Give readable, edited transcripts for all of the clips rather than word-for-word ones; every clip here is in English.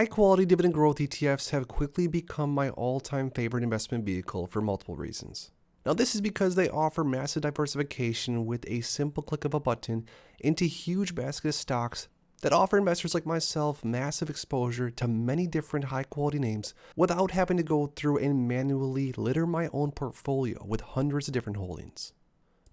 High quality dividend growth ETFs have quickly become my all-time favorite investment vehicle for multiple reasons. Now this is because they offer massive diversification with a simple click of a button into huge basket of stocks that offer investors like myself massive exposure to many different high quality names without having to go through and manually litter my own portfolio with hundreds of different holdings.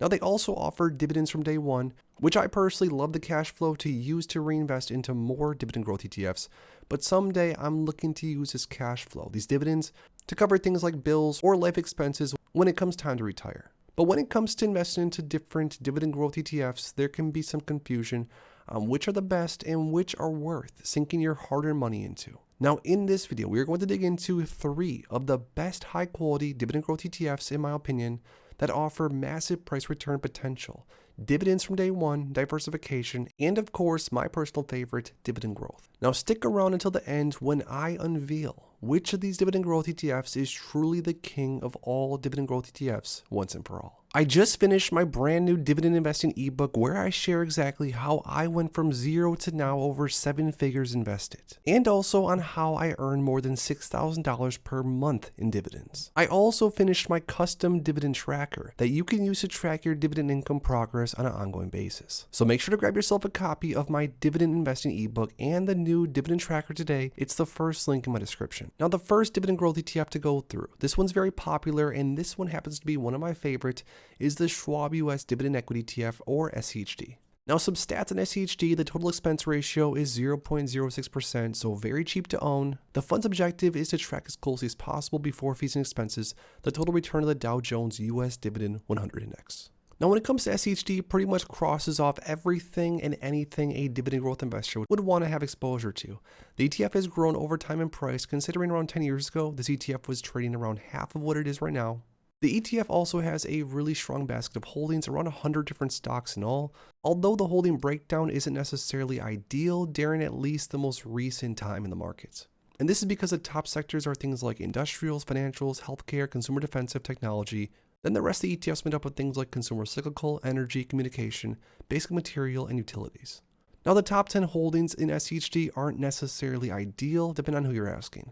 Now they also offer dividends from day one, which I personally love the cash flow to use to reinvest into more dividend growth ETFs, but someday I'm looking to use this cash flow, these dividends, to cover things like bills or life expenses when it comes time to retire. But when it comes to investing into different dividend growth ETFs, there can be some confusion on which are the best and which are worth sinking your hard-earned money into. Now in this video, we are going to dig into 3 of the best high quality dividend growth ETFs in my opinion that offer massive price return potential, dividends from day one, diversification, and of course my personal favorite, dividend growth. Now stick around until the end when I unveil which of these dividend growth ETFs is truly the king of all dividend growth ETFs once and for all. I just finished my brand new dividend investing ebook where I share exactly how I went from 0 to now over 7 figures invested, and also on how I earned more than $6,000 per month in dividends. I also finished my custom dividend tracker that you can use to track your dividend income progress on an ongoing basis. So make sure to grab yourself a copy of my dividend investing ebook and the new dividend tracker today. It's the first link in my description. Now the first dividend growth ETF to go through, this one's very popular and this one happens to be one of my favorite, is the Schwab US Dividend Equity ETF or SCHD. Now some stats on SCHD, the total expense ratio is 0.06%, so very cheap to own. The fund's objective is to track as closely as possible before fees and expenses the total return of the Dow Jones US Dividend 100 Index. Now when it comes to SCHD, it pretty much crosses off everything and anything a dividend growth investor would want to have exposure to. The ETF has grown over time in price, considering around 10 years ago, this ETF was trading around half of what it is right now. The ETF also has a really strong basket of holdings, around 100 different stocks in all, although the holding breakdown isn't necessarily ideal during at least the most recent time in the markets. And this is because the top sectors are things like industrials, financials, healthcare, consumer defensive, technology. Then the rest of the ETF is made up of things like consumer cyclical, energy, communication, basic material, and utilities. Now the top 10 holdings in SCHD aren't necessarily ideal, depending on who you're asking.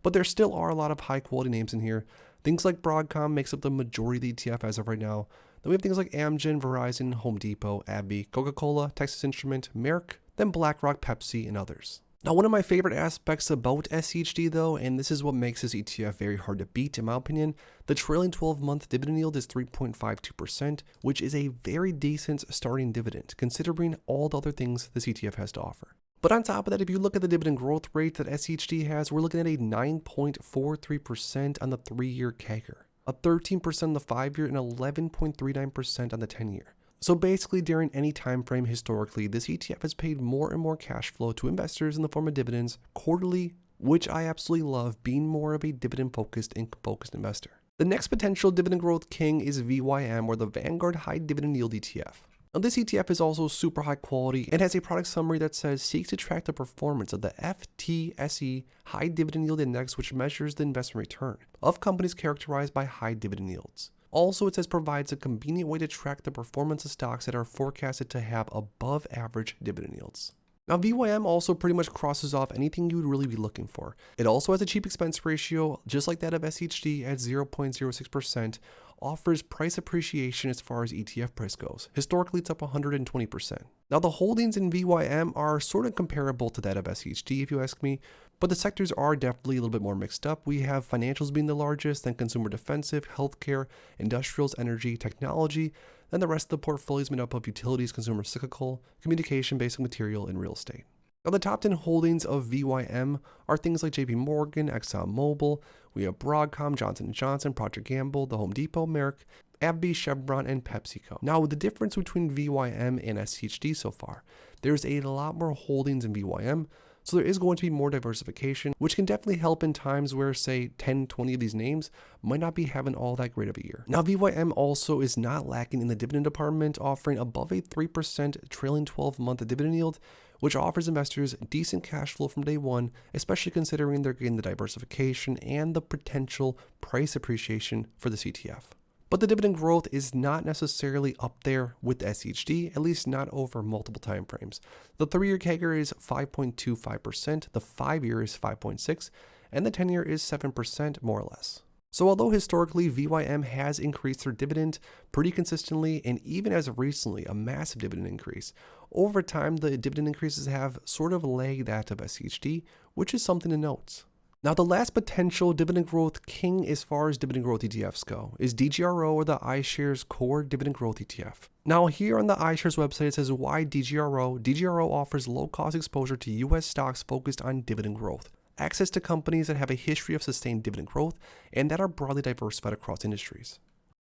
But there still are a lot of high quality names in here. Things like Broadcom makes up the majority of the ETF as of right now. Then we have things like Amgen, Verizon, Home Depot, AbbVie, Coca-Cola, Texas Instrument, Merck, then BlackRock, Pepsi, and others. Now one of my favorite aspects about SCHD though, and this is what makes this ETF very hard to beat in my opinion, the trailing 12-month dividend yield is 3.52%, which is a very decent starting dividend considering all the other things this ETF has to offer. But on top of that, if you look at the dividend growth rate that SCHD has, we're looking at a 9.43% on the 3-year CAGR, a 13% on the 5-year, and 11.39% on the 10-year. So basically during any time frame historically, this ETF has paid more and more cash flow to investors in the form of dividends quarterly, which I absolutely love, being more of a dividend focused investor. The next potential dividend growth king is VYM, or the Vanguard High Dividend Yield ETF. Now this ETF is also super high quality and has a product summary that says seeks to track the performance of the FTSE High Dividend Yield Index, which measures the investment return of companies characterized by high dividend yields. Also, it says provides a convenient way to track the performance of stocks that are forecasted to have above average dividend yields. Now VYM also pretty much crosses off anything you would really be looking for. It also has a cheap expense ratio, just like that of SCHD at 0.06%, offers price appreciation as far as ETF price goes. Historically, it's up 120%. Now the holdings in VYM are sort of comparable to that of SCHD if you ask me, but the sectors are definitely a little bit more mixed up. We have financials being the largest, then consumer defensive, healthcare, industrials, energy, technology. Then the rest of the portfolio is made up of utilities, consumer cyclical, communication, basic material, and real estate. Now the top 10 holdings of VYM are things like JP Morgan, ExxonMobil, we have Broadcom, Johnson & Johnson, Procter & Gamble, the Home Depot, Merck, AbbVie, Chevron, and PepsiCo. Now the difference between VYM and SCHD so far, there's a lot more holdings in VYM, so there is going to be more diversification, which can definitely help in times where, say, 10, 20 of these names might not be having all that great of a year. Now, VYM also is not lacking in the dividend department, offering above a 3% trailing 12-month dividend yield, which offers investors decent cash flow from day one, especially considering they're getting the diversification and the potential price appreciation for this ETF. But the dividend growth is not necessarily up there with the SCHD, at least not over multiple time frames. The 3-year CAGR is 5.25%, the 5-year is 5.6%, and the 10-year is 7% more or less. So although historically VYM has increased their dividend pretty consistently and even as of recently a massive dividend increase, over time the dividend increases have sort of lagged that of SCHD, which is something to note. Now the last potential dividend growth king as far as dividend growth ETFs go is DGRO, or the iShares Core Dividend Growth ETF. Now here on the iShares website it says why DGRO. DGRO offers low cost exposure to US stocks focused on dividend growth, access to companies that have a history of sustained dividend growth and that are broadly diversified across industries.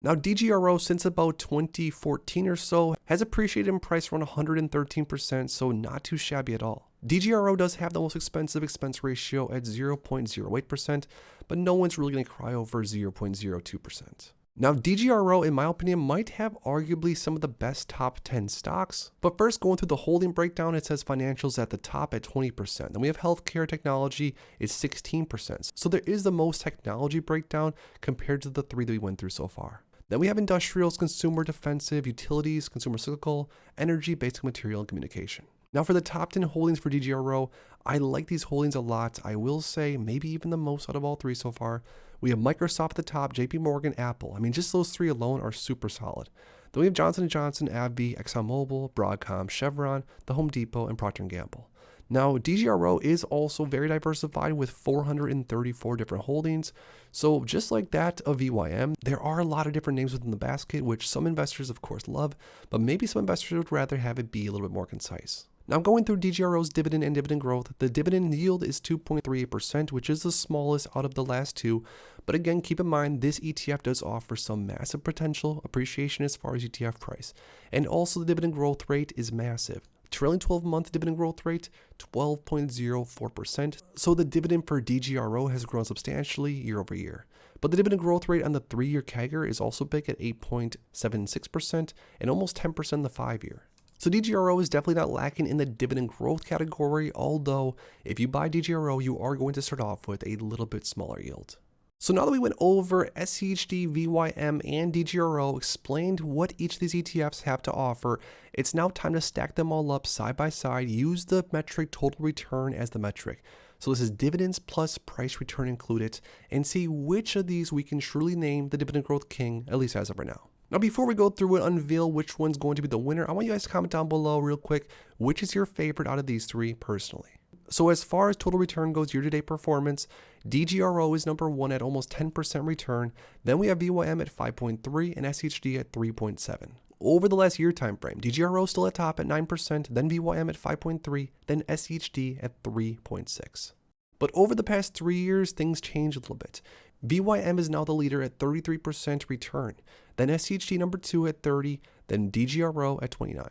Now DGRO since about 2014 or so has appreciated in price around 113%, so not too shabby at all. DGRO does have the most expensive expense ratio at 0.08%, but no one's really going to cry over 0.02%. Now DGRO, in my opinion, might have arguably some of the best top 10 stocks. But first, going through the holding breakdown, it says financials at the top at 20%. Then we have healthcare technology is 16%. So there is the most technology breakdown compared to the 3 that we went through so far. Then we have industrials, consumer defensive, utilities, consumer cyclical, energy, basic material, and communication. Now for the top 10 holdings for DGRO, I like these holdings a lot. I will say maybe even the most out of all 3 so far. We have Microsoft at the top, JP Morgan, Apple. I mean, just those 3 alone are super solid. Then we have Johnson & Johnson, AbbVie, ExxonMobil, Broadcom, Chevron, the Home Depot, and Procter & Gamble. Now, DGRO is also very diversified with 434 different holdings. So just like that of VYM, there are a lot of different names within the basket, which some investors of course love, but maybe some investors would rather have it be a little bit more concise. Now going through DGRO's dividend and dividend growth, the dividend yield is 2.38%, which is the smallest out of the last 2. But again, keep in mind this ETF does offer some massive potential appreciation as far as ETF price. And also the dividend growth rate is massive. Trailing 12-month dividend growth rate, 12.04%. So the dividend for DGRO has grown substantially year over year. But the dividend growth rate on the 3-year CAGR is also big at 8.76% and almost 10% in the 5-year. So DGRO is definitely not lacking in the dividend growth category, although if you buy DGRO, you are going to start off with a little bit smaller yield. So now that we went over SCHD, VYM, and DGRO, explained what each of these ETFs have to offer, it's now time to stack them all up side by side, use the metric total return as the metric. So this is dividends plus price return included, and see which of these we can truly name the dividend growth king, at least as of right now. Now, before we go through and unveil which one's going to be the winner, I want you guys to comment down below real quick, which is your favorite out of these 3 personally. So as far as total return goes, year-to-date performance, DGRO is number 1 at almost 10% return. Then we have VYM at 5.3 and SCHD at 3.7. Over the last year time frame, DGRO still at top at 9%, then VYM at 5.3, then SCHD at 3.6. But over the past 3 years, things changed a little bit. VYM is now the leader at 33% return, then SCHD number 2 at 30, then DGRO at 29.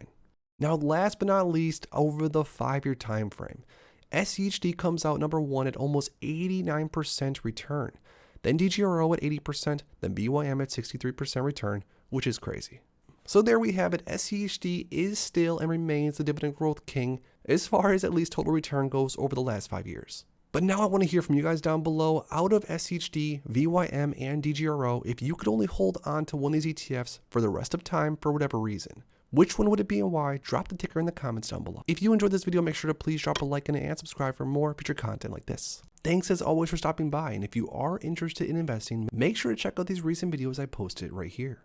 Now last but not least, over the 5-year time frame, SCHD comes out number 1 at almost 89% return, then DGRO at 80%, then VYM at 63% return, which is crazy. So there we have it. SCHD is still and remains the dividend growth king as far as at least total return goes over the last 5 years. But now I want to hear from you guys down below. Out of SCHD, VYM, and DGRO, if you could only hold on to one of these ETFs for the rest of time for whatever reason, which one would it be and why? Drop the ticker in the comments down below. If you enjoyed this video, make sure to please drop a like and subscribe for more future content like this. Thanks as always for stopping by, and if you are interested in investing, make sure to check out these recent videos I posted right here.